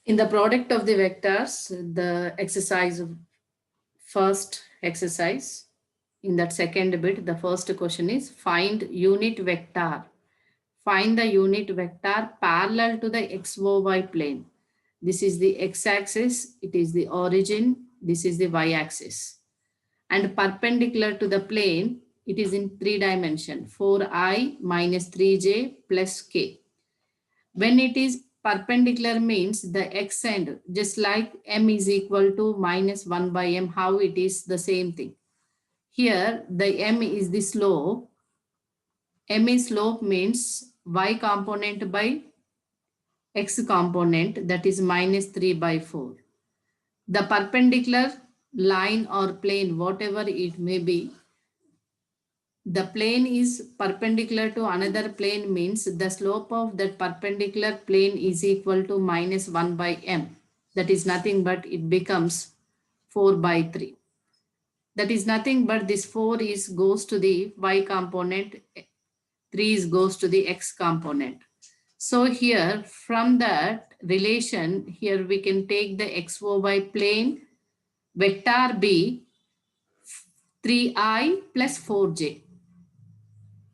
In the product of the vectors, the exercise, first exercise, in that second bit, the first question is find unit vector. Find the unit vector parallel to the XOY plane. This is the x-axis, it is the origin, this is the y-axis. And perpendicular to the plane, it is in 3 dimension, 4i minus 3j plus k. When it is perpendicular means the x end, just like m is equal to minus 1 by m, how it is the same thing. Here, the m is the slope. M is slope means y component by x component, that is minus 3 by 4. The perpendicular line or plane, whatever it may be, the plane is perpendicular to another plane means the slope of that perpendicular plane is equal to minus 1 by m. That is nothing but it becomes 4 by 3. That is nothing but this 4 is goes to the y component, 3 is goes to the x component. So here from that relation, here we can take the XOY plane vector B 3i plus 4j.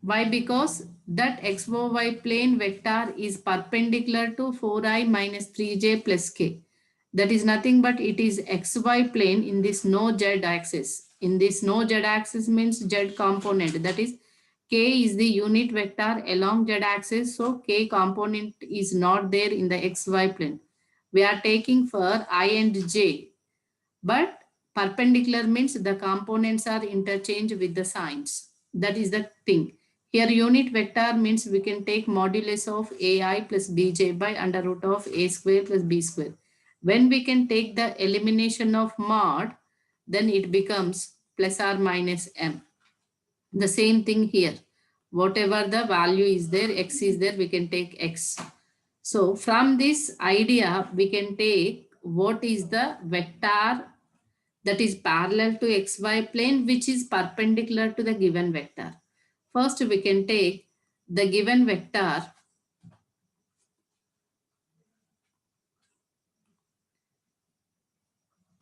Why? Because that XOY plane vector is perpendicular to 4i minus 3j plus k. That is nothing but it is XY plane in this no Z axis. In this no Z axis means Z component, that is k is the unit vector along Z axis. So k component is not there in the XY plane. We are taking for I and j, but perpendicular means the components are interchanged with the signs. That is the thing. Here unit vector means we can take modulus of ai plus bj by under root of a square plus b square. When we can take the elimination of mod, then it becomes plus or minus m. The same thing here. Whatever the value is there, x is there, we can take x. So from this idea, we can take what is the vector that is parallel to xy plane, which is perpendicular to the given vector. First, we can take the given vector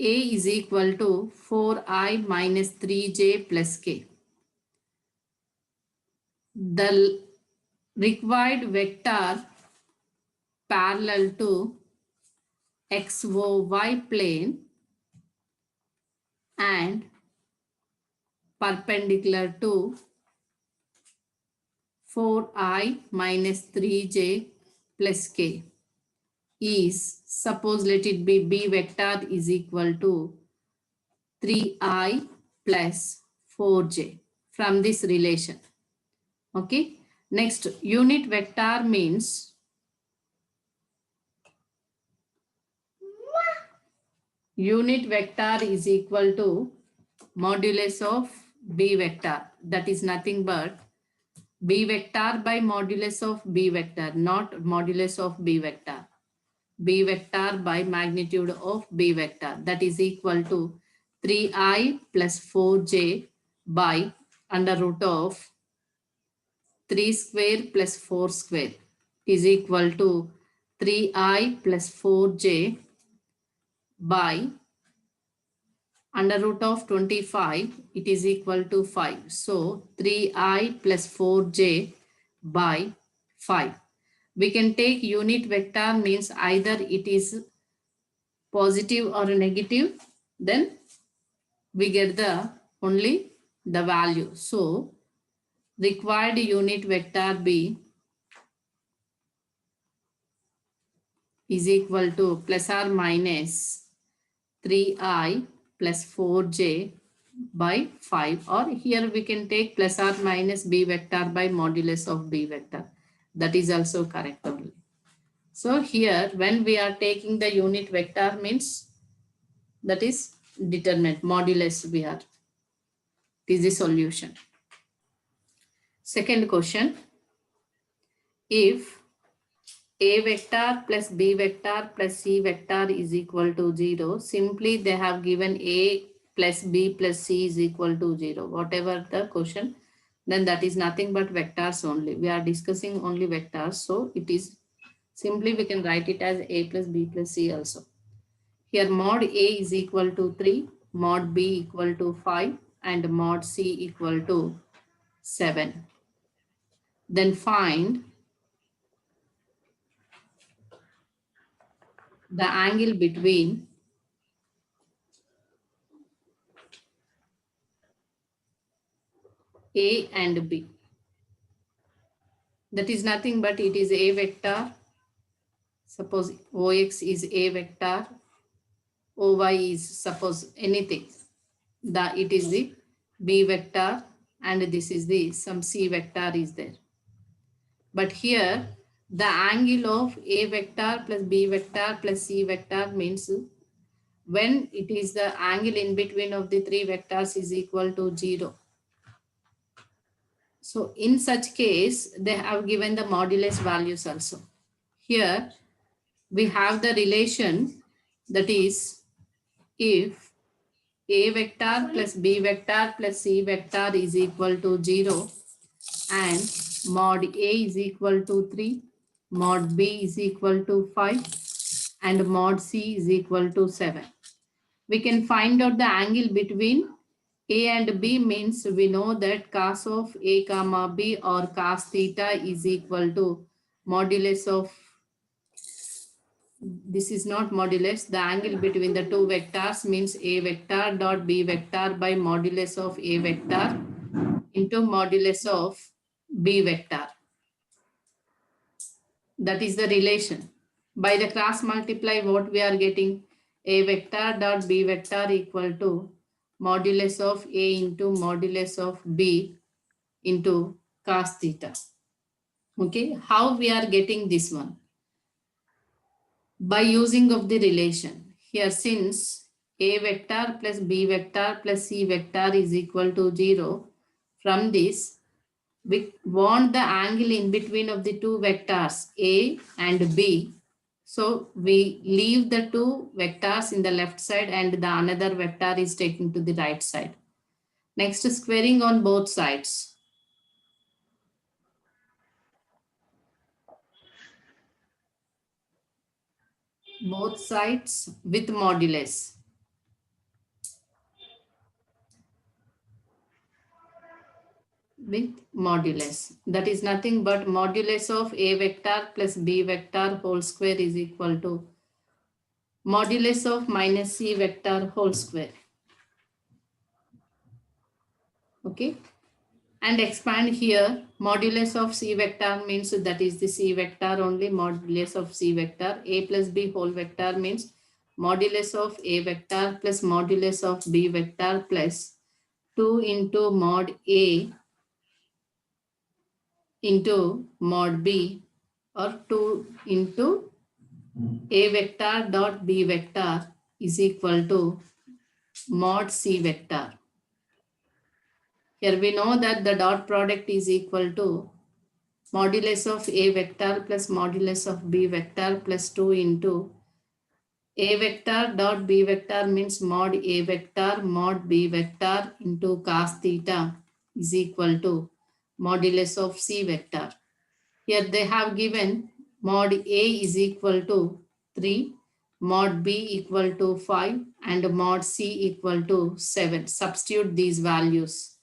A is equal to 4i minus 3j plus k. The required vector parallel to XOY plane and perpendicular to 4i minus 3j plus k is, suppose let it be b vector is equal to 3i plus 4j from this relation. Okay. Next, unit vector means unit vector is equal to modulus of b vector. That is nothing but b vector by modulus of b vector, not modulus of b vector. B vector by magnitude of b vector, that is equal to 3i plus 4j by under root of 3 square plus 4 square is equal to 3i plus 4j by under root of 25, it is equal to 5. So 3i plus 4j by 5. We can take unit vector means either it is positive or negative, then we get the only the value. So required unit vector B is equal to plus or minus 3i plus 4j by 5, or here we can take plus or minus b vector by modulus of b vector. That is also correct only. So here when we are taking the unit vector means that is determinant modulus we are. It is the solution. Second question. If a vector plus b vector plus c vector is equal to 0, simply they have given a plus b plus c is equal to 0. Whatever the question, then that is nothing but vectors only. We are discussing only vectors. So it is Simply we can write it as A plus B plus C also. Here mod A is equal to 3, mod B equal to 5, and mod C equal to 7. Then find the angle between A and B. That is nothing but it is A vector. Suppose OX is A vector, OY is suppose anything. It is the B vector, and this is the some C vector is there. But here the angle of A vector plus B vector plus C vector means when it is the angle in between of the three vectors is equal to 0. So in such case, they have given the modulus values also. Here we have the relation, that is if A vector plus B vector plus C vector is equal to 0 and mod A is equal to 3, mod B is equal to 5, and mod C is equal to 7. We can find out the angle between A and B means we know that cos of A comma B or cos theta is equal to modulus of, this is not modulus, the angle between the two vectors means A vector dot B vector by modulus of A vector into modulus of B vector. That is the relation. By the cross multiply, what we are getting? A vector dot B vector equal to modulus of A into modulus of B into cos theta. Okay, how we are getting this one? By using of the relation. Here since A vector plus B vector plus C vector is equal to 0, from this we want the angle in between of the two vectors A and B. So we leave the two vectors in the left side and the another vector is taken to the right side. Next, squaring on both sides. Both sides with modulus. With modulus. That is nothing but modulus of A vector plus B vector whole square is equal to modulus of minus C vector whole square. Okay. And expand here, modulus of C vector means that is the C vector only, modulus of C vector. A plus B whole vector means modulus of A vector plus modulus of B vector plus 2 into mod A into mod B, or 2 into A vector dot B vector is equal to mod C vector. Here we know that the dot product is equal to modulus of A vector plus modulus of B vector plus 2 into A vector dot B vector means mod A vector mod B vector into cos theta is equal to modulus of C vector. Here they have given mod A is equal to 3, mod B equal to 5, and mod C equal to 7. Substitute these values.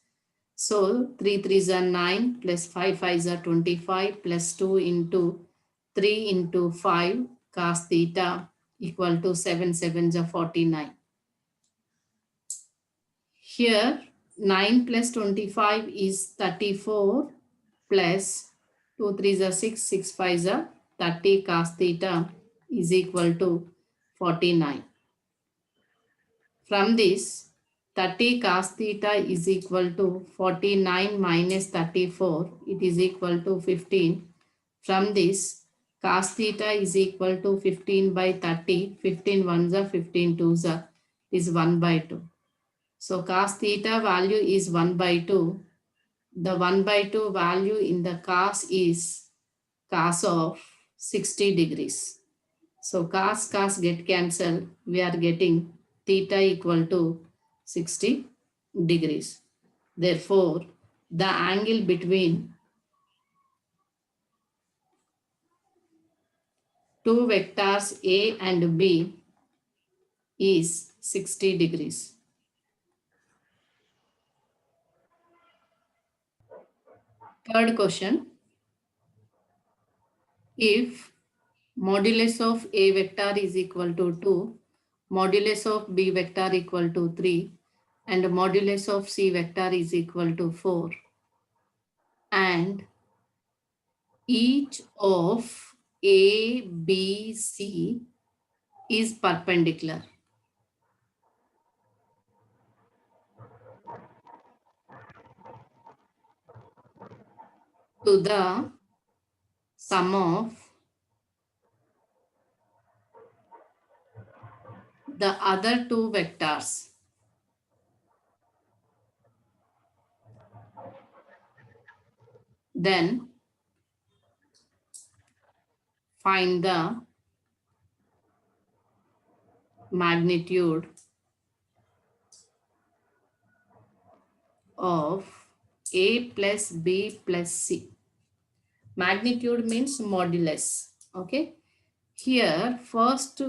So 3 3s are 9 plus 5 5s are 25 plus 2 into 3 into 5 cos theta equal to 7 7s are 49. Here 9 plus 25 is 34 plus 2 3s are 6 6 5s are 30 cos theta is equal to 49. From this, 30 cos theta is equal to 49 minus 34. It is equal to 15. From this, cos theta is equal to 15 by 30. 15 ones are 15 twos are is 1 by 2. So cos theta value is 1 by 2. The 1 by 2 value in the cos is cos of 60 degrees. So cos get cancelled. We are getting theta equal to 60 degrees. Therefore, the angle between two vectors A and B is 60 degrees. Third question, if modulus of A vector is equal to 2, modulus of B vector equal to 3, and modulus of C vector is equal to 4, and each of A, B, C is perpendicular to the sum of the other two vectors, then find the magnitude of A plus B plus C. Magnitude means modulus. Okay. Here, first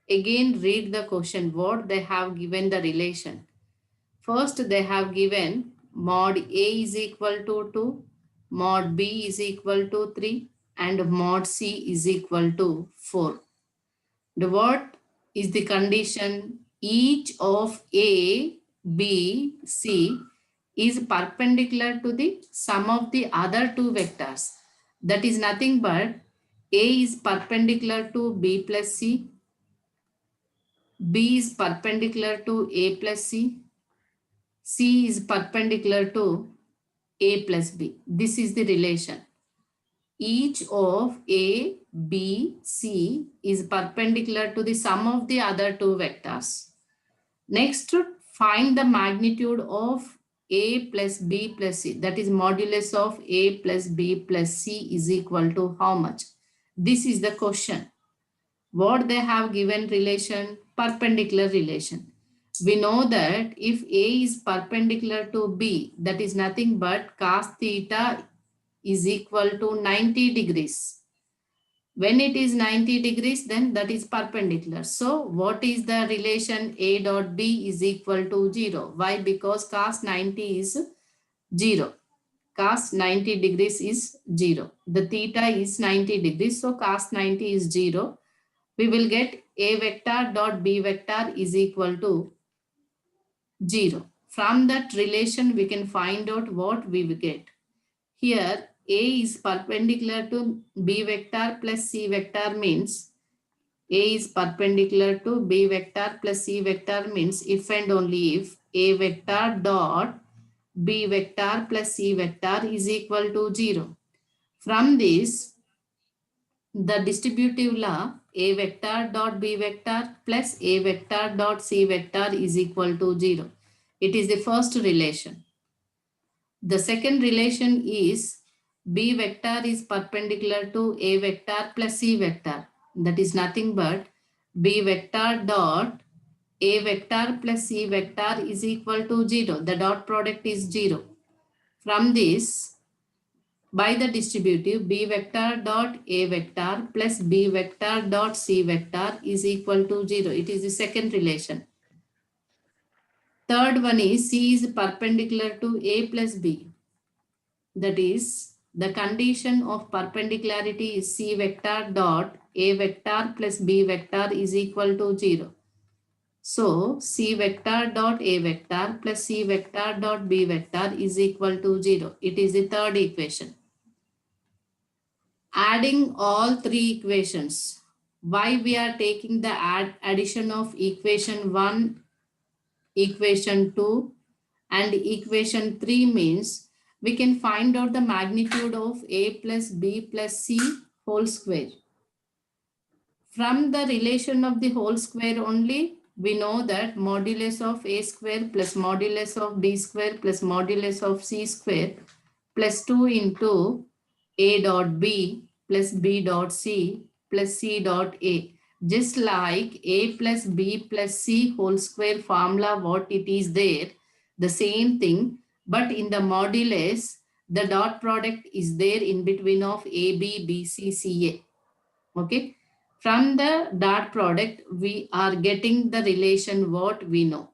again read the question, what they have given the relation. First, they have given mod A is equal to 2, mod B is equal to 3, and mod C is equal to 4. The what is the condition? Each of A, B, C is perpendicular to the sum of the other two vectors. That is nothing but A is perpendicular to B plus C, B is perpendicular to A plus C is perpendicular to A plus B. This is the relation. Each of A, B, C is perpendicular to the sum of the other two vectors. Next, find the magnitude of A plus B plus C. That is modulus of A plus B plus C is equal to how much? This is the question. What they have given relation? Perpendicular relation. We know that if A is perpendicular to B, that is nothing but cos theta is equal to 90 degrees. When it is 90 degrees, then that is perpendicular. So what is the relation? A dot B is equal to 0. Why? Because cos 90 is 0. Cos 90 degrees is 0. The theta is 90 degrees. So cos 90 is 0. We will get A vector dot B vector is equal to 0. From that relation, we can find out what we will get. Here, A is perpendicular to B vector plus C vector means A is perpendicular to B vector plus C vector means if and only if A vector dot B vector plus C vector is equal to 0. From this, the distributive law A vector dot B vector plus A vector dot C vector is equal to 0. It is the first relation. The second relation is B vector is perpendicular to A vector plus C vector. That is nothing but B vector dot A vector plus C vector is equal to 0. The dot product is 0. From this, by the distributive, B vector dot A vector plus B vector dot C vector is equal to 0. It is the second relation. Third one is C is perpendicular to A plus B. That is, the condition of perpendicularity is C vector dot A vector plus B vector is equal to 0. So, C vector dot A vector plus C vector dot B vector is equal to 0. It is the third equation. Adding all three equations. Why we are taking the addition of equation 1, equation 2 and equation 3 means we can find out the magnitude of A plus B plus C whole square. From the relation of the whole square only, we know that modulus of A square plus modulus of B square plus modulus of C square plus 2 into A dot B plus B dot C plus C dot A. Just like A plus B plus C whole square formula, what it is there, the same thing, but in the modulus, the dot product is there in between of A, B, B, C, C, A. Okay. From the dot product, we are getting the relation what we know.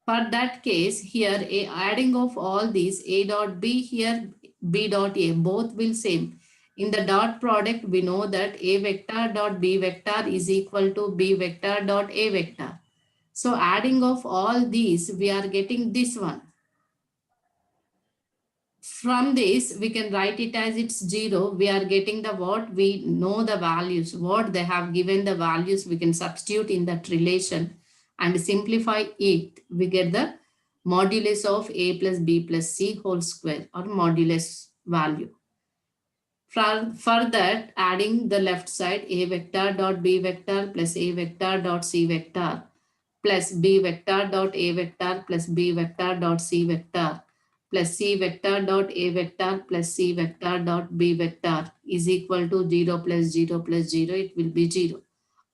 For that case, here adding of all these A dot B here, B dot A, both will same. In the dot product, we know that A vector dot B vector is equal to B vector dot A vector. So adding of all these, we are getting this one. From this, we can write it as it's 0. We are getting the what we know the values, what they have given the values, we can substitute in that relation and simplify it. We get the modulus of A plus B plus C whole square or modulus value. For that, adding the left side, A vector dot B vector plus A vector dot C vector plus B vector dot A vector plus B vector dot C vector plus C vector dot A vector plus C vector dot B vector is equal to 0 plus 0 plus 0. It will be 0.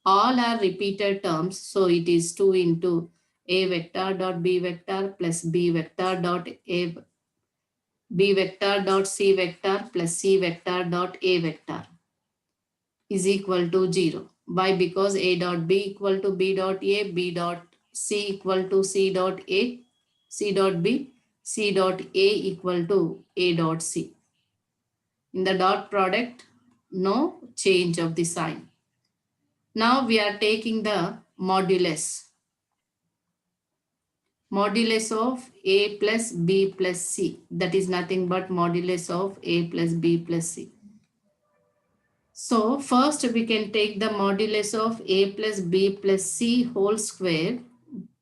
All are repeated terms. So it is 2 into A vector dot B vector plus B vector dot B vector dot C vector plus C vector dot A vector is equal to 0. Why? Because A dot B equal to B dot A, B dot C equal to C dot A, C dot B, C dot A equal to A dot C. In the dot product, no change of the sign. Now we are taking the modulus. Modulus of A plus B plus C. That is nothing but modulus of A plus B plus C. So first we can take the modulus of A plus B plus C whole square.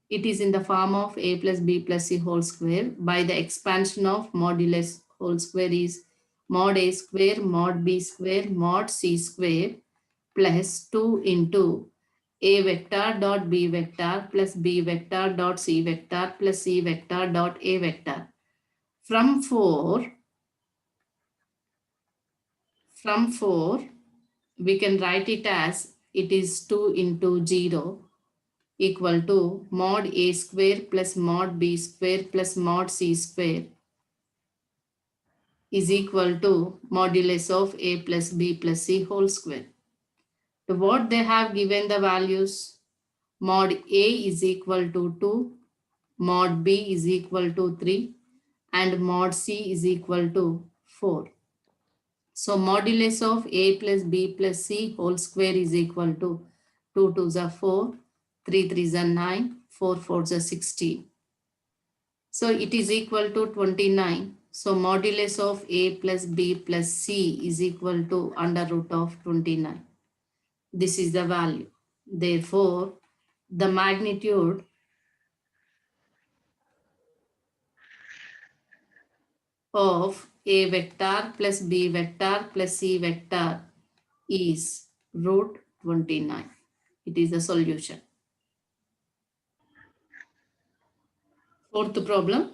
It is in the form of A plus B plus C whole square by the expansion of modulus whole square is mod A square, mod B square, mod C square plus 2 into A vector dot B vector plus B vector dot C vector plus C vector dot A vector. From 4, we can write it as it is 2 into 0 equal to mod A square plus mod B square plus mod C square is equal to modulus of A plus B plus C whole square. So what they have given the values, mod A is equal to 2, mod B is equal to 3 and mod C is equal to 4. So modulus of A plus B plus C whole square is equal to 2 2s are 4, 3 3s are 9, 4 4s are 16. So it is equal to 29. So modulus of A plus B plus C is equal to under root of 29. This is the value. Therefore, the magnitude of A vector plus B vector plus C vector is root 29. It is the solution. Fourth problem.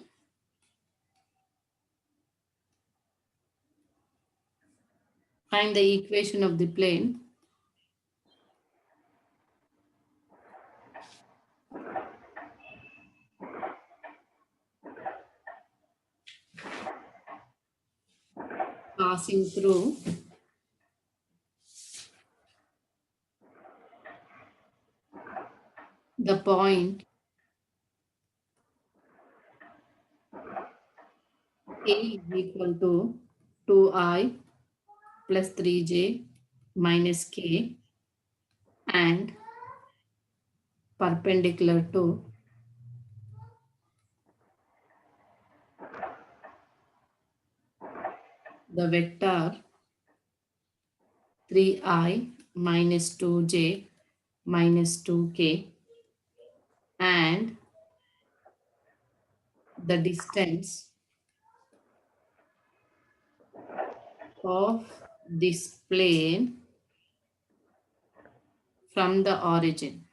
Find the equation of the plane passing through the point A is equal to 2I plus 3j minus k and perpendicular to the vector 3I minus 2j minus 2k and the distance of this plane from the origin.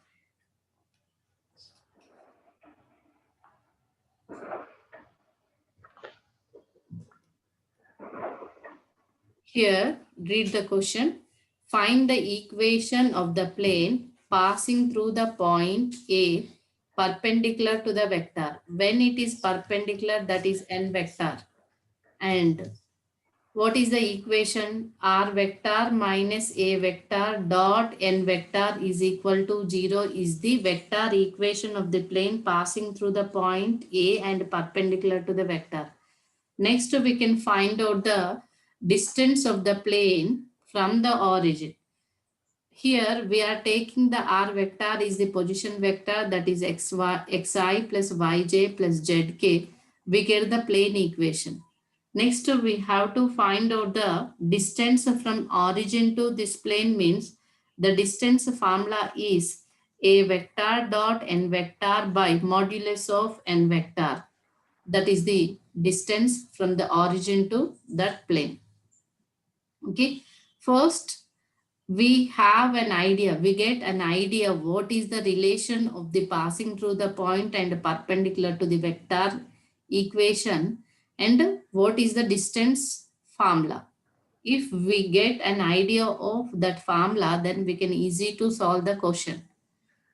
Here, read the question. Find the equation of the plane passing through the point A perpendicular to the vector. When it is perpendicular, that is n vector. And What is the equation? R vector minus A vector dot N vector is equal to 0 is the vector equation of the plane passing through the point A and perpendicular to the vector. Next, we can find out the distance of the plane from the origin. Here we are taking the R vector is the position vector, that is xi plus yj plus zk. We get the plane equation. Next we have to find out the distance from origin to this plane, means the distance formula is a vector dot n vector by modulus of n vector. That is the distance from the origin to that plane. Okay. First, we have an idea, we get an idea what is the relation of the passing through the point and perpendicular to the vector equation, and what is the distance formula. If we get an idea of that formula, then we can easy to solve the question.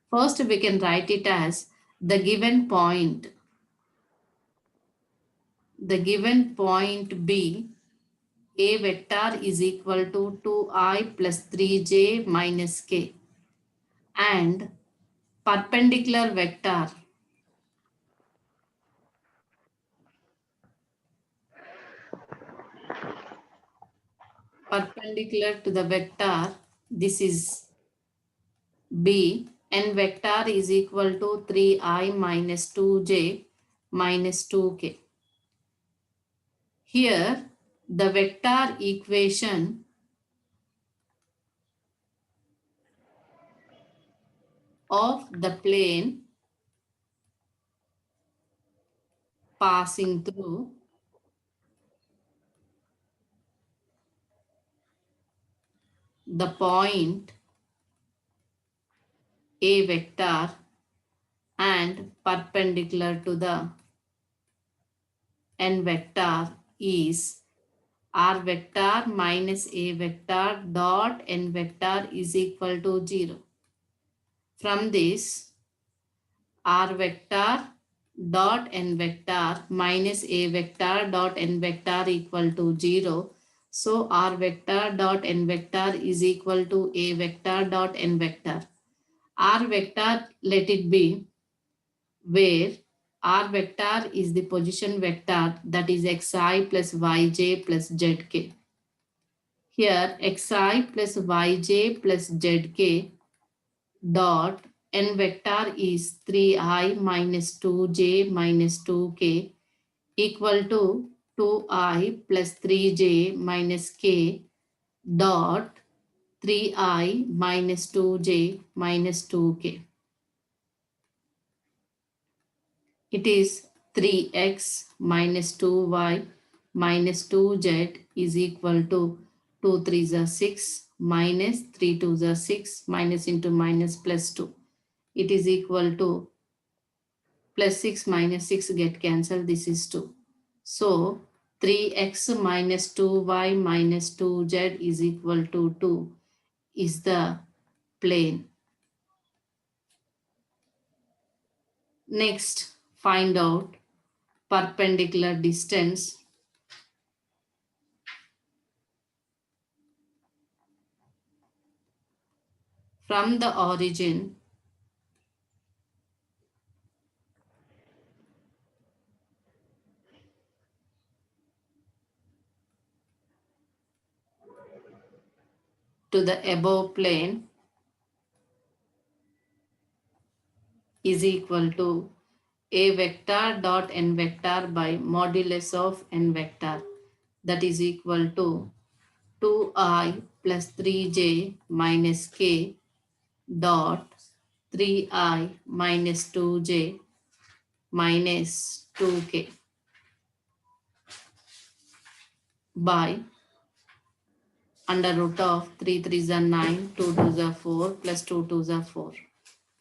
First, we can write it as the given point B, A vector is equal to 2i plus 3j minus k, and perpendicular vector perpendicular to the vector, this is B, n vector is equal to 3i minus 2j minus 2k. Here the vector equation of the plane passing through the point A vector and perpendicular to the n vector is R vector minus A vector dot n vector is equal to 0. From this, R vector dot n vector minus A vector dot n vector equal to 0. So R vector dot n vector is equal to A vector dot n vector. R vector, let it be where R vector is the position vector, that is xi plus yj plus zk. Here xi plus yj plus zk dot n vector is 3i minus 2j minus 2k equal to 2i plus 3j minus k dot 3i minus 2j minus 2k. It is 3x minus 2y minus 2z is equal to 2 3s are 6 minus 3 2s are 6 minus into minus plus 2. It is equal to plus 6 minus 6 get cancelled. This is 2. So 3x minus 2y minus 2z is equal to 2 is the plane. Next, find out perpendicular distance from the origin to the above plane is equal to A vector dot n vector by modulus of n vector, that is equal to 2i plus 3j minus k dot 3i minus 2j minus 2k by under root of 3 3s are 9, 2 2s are 4 plus 2 2s are 4.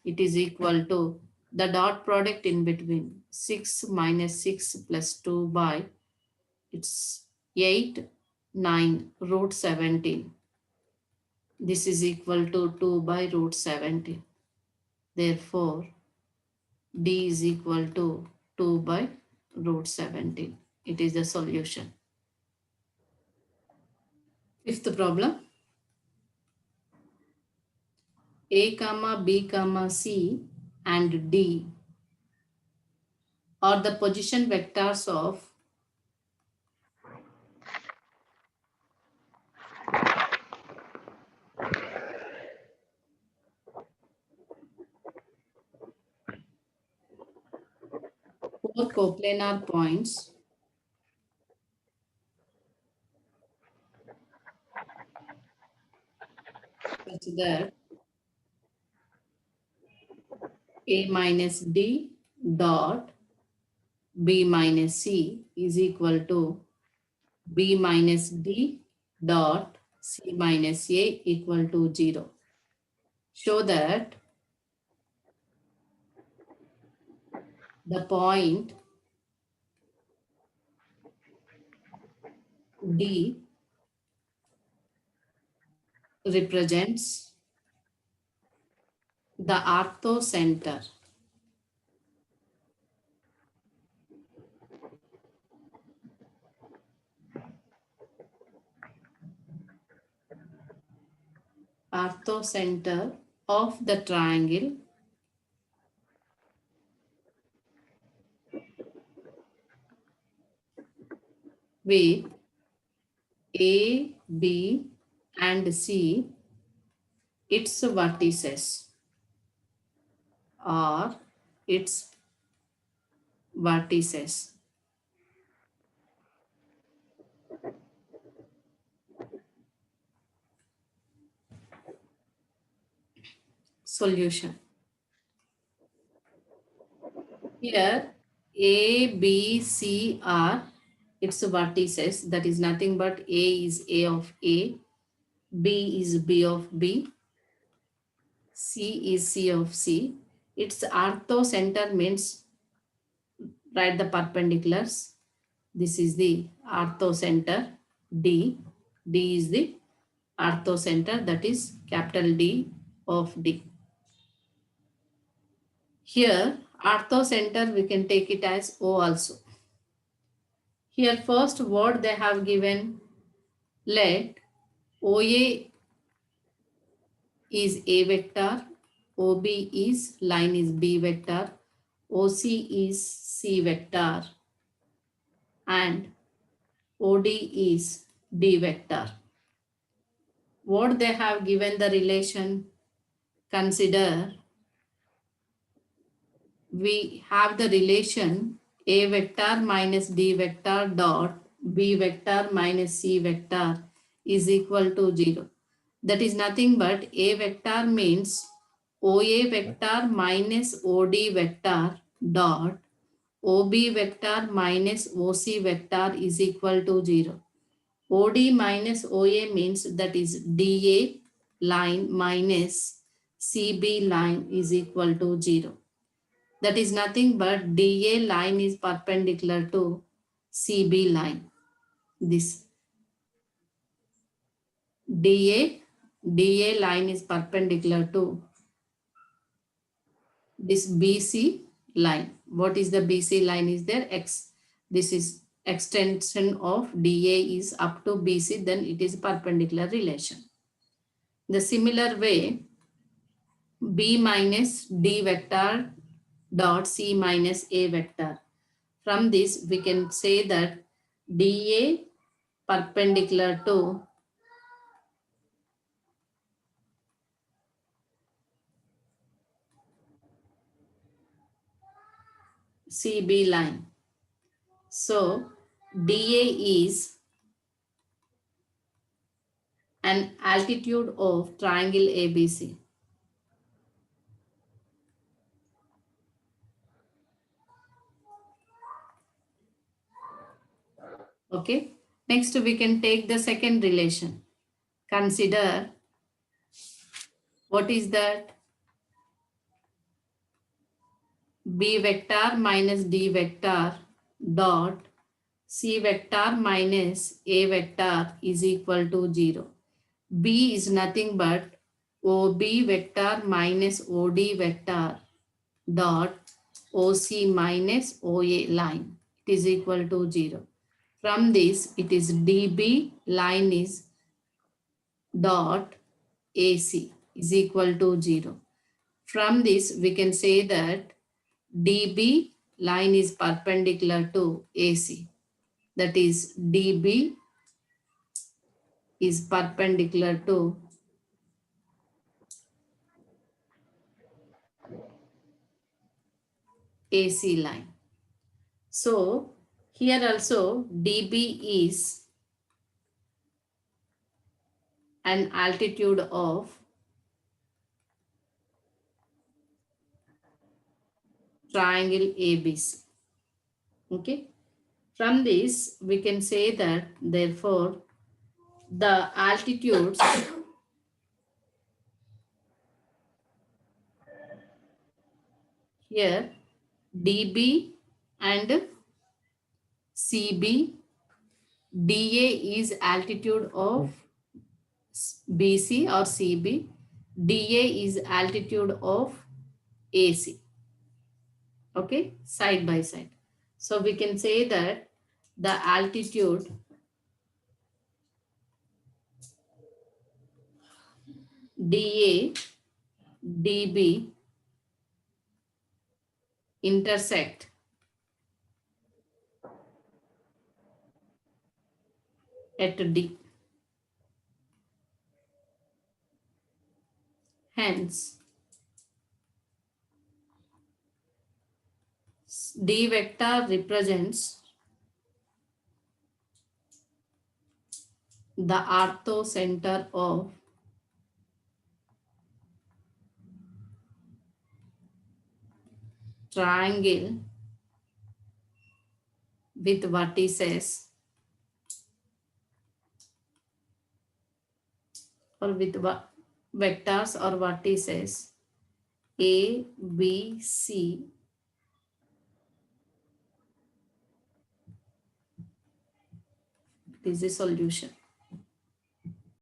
It is equal to the dot product in between 6 minus 6 plus 2 by it's 8 9 root 17. This is equal to 2 by root 17. Therefore, D is equal to 2 by root 17. It is the solution. Fifth problem. A comma B comma C and D are the position vectors of four coplanar points such that A minus D dot B minus C is equal to B minus D dot C minus A equal to 0. Show that the point D represents the orthocenter. Orthocenter of the triangle with A, B and C its vertices or its vertices. Solution. Here A, B, C are its vertices, that is nothing but A is A of A, B is B of B, C is C of C. Its orthocenter means write the perpendiculars. This is the orthocenter D. D is the orthocenter, that is capital D of D. Here orthocenter we can take it as O also. Here first what they have given, let OA is A vector, OB is line is B vector, OC is C vector and OD is D vector. What they have given the relation, consider we have the relation A vector minus D vector dot B vector minus C vector is equal to 0. That is nothing but A vector means OA vector minus OD vector dot OB vector minus OC vector is equal to 0. OD minus OA means that is DA line minus CB line is equal to 0. That is nothing but DA line is perpendicular to CB line. This DA line is perpendicular to this BC line. What is the BC line is there? X. This is extension of DA is up to BC, then it is perpendicular relation. The similar way, B minus D vector dot C minus A vector. From this, we can say that DA perpendicular to CB line. So, DA is an altitude of triangle ABC. Okay. Next, we can take the second relation. Consider what is that? B vector minus D vector dot C vector minus A vector is equal to 0. B is nothing but OB vector minus OD vector dot OC minus OA line. It is equal to 0. From this, it is DB line is dot AC is equal to 0. From this, we can say that DB line is perpendicular to AC. That is, DB is perpendicular to AC line. So, here also DB is an altitude of triangle ABC. Okay. From this, we can say that therefore the altitudes here DB and CB, DA is altitude of BC or CB, DA is altitude of AC. Okay, side by side. So we can say that the altitude DA, DB intersect at D. Hence, D vector represents the orthocenter of triangle with vertices or with vectors or vertices A, B, C. This is a solution.